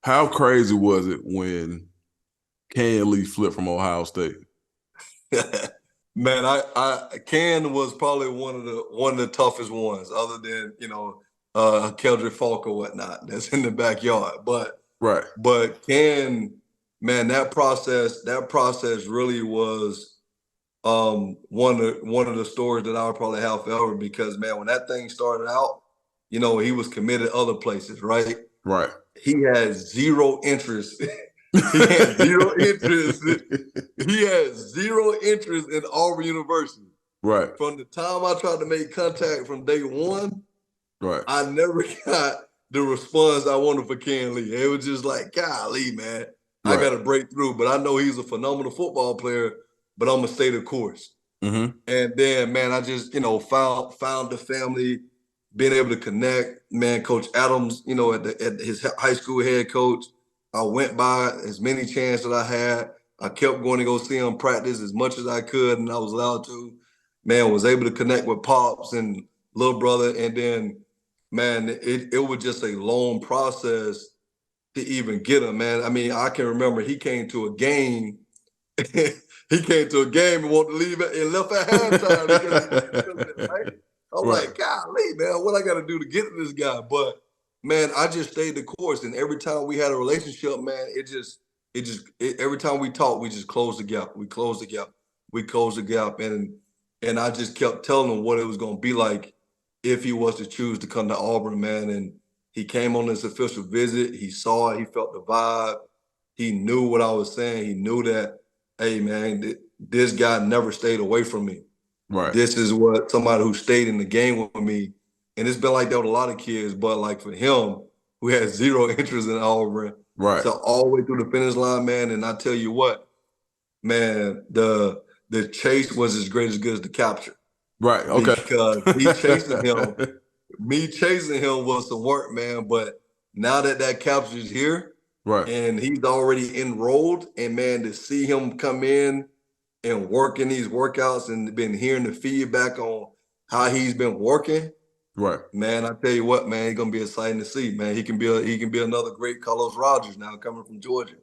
How crazy was it when Kayin Lee flipped from Ohio State? Man, Ken was probably one of the toughest ones, other than Keldrick Falk or whatnot that's in the backyard. But Right. but Ken, man, that process really was one of the stories that I would probably have forever because man, when that thing started out, he was committed other places, right? Right. He had zero interest. He had zero interest. He had zero interest in Auburn University. Right. From the time I tried to make contact from day one, Right. I never got the response I wanted for Ken Lee. It was just like, golly, man, I Right. got to break through. But I know he's a phenomenal football player, but I'm going to stay the course. Mm-hmm. And then, man, I just, found the family, being able to connect. Man, Coach Adams, at his high school head coach, I went by as many chances that I had. I kept going to go see him practice as much as I could, and I was allowed to. Man, was able to connect with pops and little brother, and then, man, it was just a long process to even get him. Man, I mean, I can remember he came to a game he came to a game and wanted to leave it and left at halftime because he wasn't feeling it, right? I'm Right. like, golly, man, what I got to do to get to this guy? But man, I just stayed the course, and every time we had a relationship, man, every time we talked, we just closed the gap. We closed the gap. We closed the gap, and I just kept telling him what it was going to be like if he was to choose to come to Auburn, man. And he came on this official visit. He saw it. He felt the vibe. He knew what I was saying. He knew that, hey, man, this guy never stayed away from me. Right. This is what somebody who stayed in the game with me. And it's been like that with a lot of kids, but like for him, who had zero interest in Auburn, Right. so all the way through the finish line, man. And I tell you what, man, the chase was as great as good as the capture Right. Okay. because me chasing him was some work, man. But now that capture is here Right. and he's already enrolled, and man, to see him come in and working these workouts and been hearing the feedback on how he's been working, Right. man, I tell you what, man, it's gonna be exciting to see, man. He can be another great Carlos Rogers now coming from Georgia.